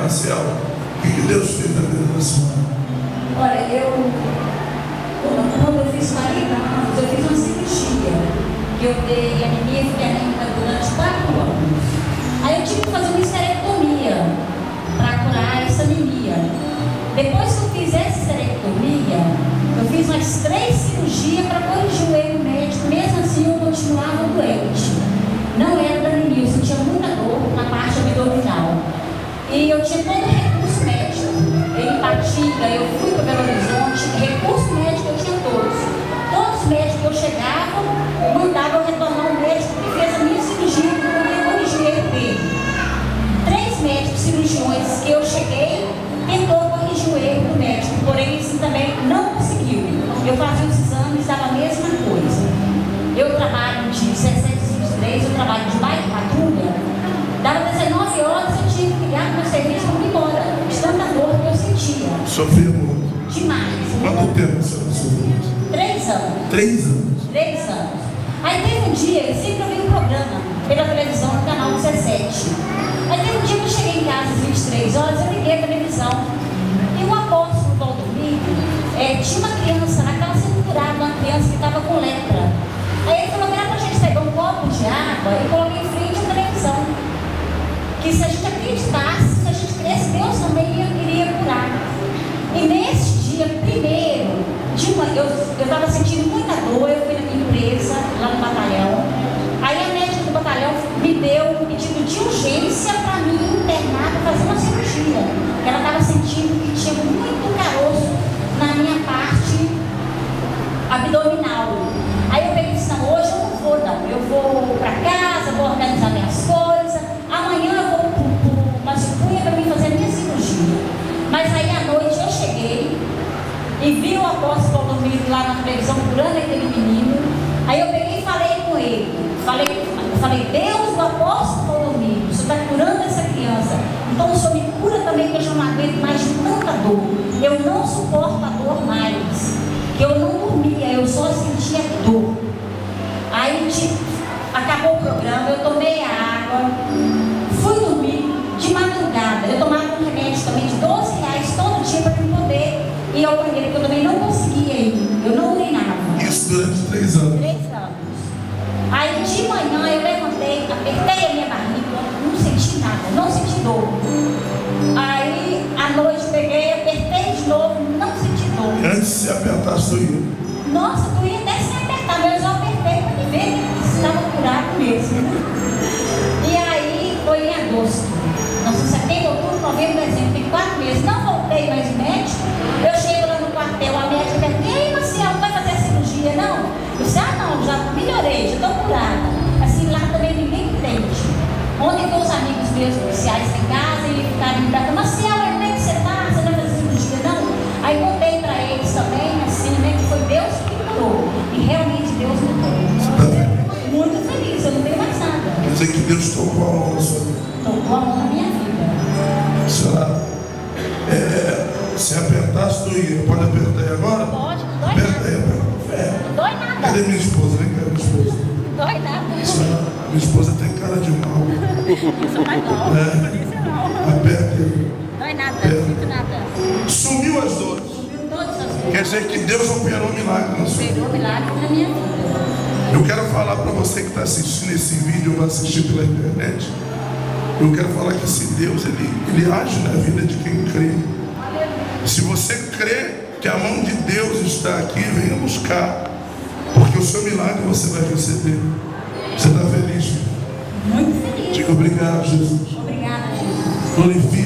Marcela, o que Deus fez na vida da senhora? Olha, quando eu fiz 40 anos, eu fiz uma cirurgia, que eu dei anemia ferrenta durante 4 anos. Aí eu tive que fazer uma esterectomia para curar essa anemia. Depois que eu fiz essa esterectomia, eu fiz mais 3 cirurgias para corrigir o erro médico. Mesmo assim eu continuava doente. Não era da anemia, eu sentia muita dor na parte abdominal. E eu tinha todo o recurso médico. Empatia, eu fui para Belo Horizonte, recurso médico eu tinha todos. Todos os médicos que eu chegava, mandavam eu retornar ao médico que fez a minha cirurgia, que eu ia corrigir o erro dele. 3 médicos cirurgiões que eu cheguei, tentou corrigir o erro do médico, porém isso também não conseguiu. Eu fazia os exames, dava a mesma coisa. Eu trabalho de 17 às 23, eu trabalho de bairro patrulha. Dava 19 horas, eu tinha que ligar para o meu serviço para ir embora, de tanta dor que eu sentia. Sofria muito? Demais. Quanto tempo você sofreu? 3 anos. 3 anos? 3 anos. Aí teve um dia, eu sempre ouvi um programa pela televisão no canal 17. Aí teve um dia que eu cheguei em casa às 23 horas, eu liguei a televisão. E o apóstolo Valdomiro tinha uma criança lá que estava sendo curada, uma criança que estava com lepra. Aí ele falou: era para a gente pegar um copo de água e colocar em frente à televisão. Que se a gente acreditasse, se a gente cresce, Deus também iria curar. E nesse dia, primeiro, eu estava sentindo muita dor, eu fui na minha empresa, lá no batalhão. Aí a médica do batalhão me deu um pedido de urgência para mim internar, para fazer uma cirurgia. Ela estava sentindo que tinha muito caroço na minha parte abdominal. Aí eu peguei e disse: não, hoje eu não vou não, eu vou para casa, vou organizar minhas coisas, amanhã eu vou para uma Macipunha para mim fazer a minha cirurgia. Mas aí à noite eu cheguei e vi o apóstolo Valdomiro lá na televisão curando aquele menino. Aí eu peguei e falei com ele. Falei: Deus do apóstolo Valdomiro, o Senhor está curando essa criança. Então o Senhor me cura também, que eu já não aguento mais de tanta dor. Eu não suporto a dor mais. Que eu não dormia, eu só sentia dor. Aí acabou o programa, eu tomei a água, fui dormir de madrugada. Eu tomava um remédio também de R$12 todo dia para eu poder ir ao banheiro, que eu também não conseguia ir. Eu não urinava. Isso durante 3 anos? 3 anos. Aí de manhã eu levantei, apertei a minha barriga, não senti nada, não senti dor. Aí à noite peguei, apertei de novo, não senti dor. E antes de se apertar, doía? Nossa, doía até sem apertar, mas eu apertei para me ver que estava curado mesmo. E aí foi em agosto. Nossa, setembro, outubro, novembro, dezembro, tem 4 meses. Não voltei mais no médico. Eu chego lá no quartel, a médica pergunta: e aí, Marcelo, não vai fazer a cirurgia, não? Eu disse: ah, não, já melhorei, já estou curada. Assim, lá também ninguém entende. Ontem com os amigos meus policiais em casa, e ficaram me perguntando: Marcelo, como é que você está? Você não vai fazer cirurgia, não? Aí contei para eles também, assim, né, que foi Deus que me curou. E realmente Deus me curou. Muito feliz, eu não tenho mais nada. Quer dizer que Deus tocou a mão na sua vida? Tocou a mão na minha vida. Senhora, se apertasse, doía. Pode apertar aí agora? Pode, não dói Aperta nada. aí, aperta. Não dói nada. Cadê minha esposa? Vem cá, minha esposa. Não dói nada. Senhora, minha esposa tem cara de mal. Isso não, polícia não. Aperta aí. Dói nada, não sinto nada. Sumiu as dores. Subiu todas as coisas. Quer dizer que Deus operou um milagre na sua vida. Operou milagre na minha vida. Eu quero falar para você que está assistindo esse vídeo ou vai assistir pela internet. Eu quero falar que esse Deus, ele age na vida de quem crê. Se você crê que a mão de Deus está aqui, venha buscar. Porque o seu milagre você vai receber. Você está feliz? Muito feliz. Diga obrigado, Jesus. Obrigada, Jesus. Glorifique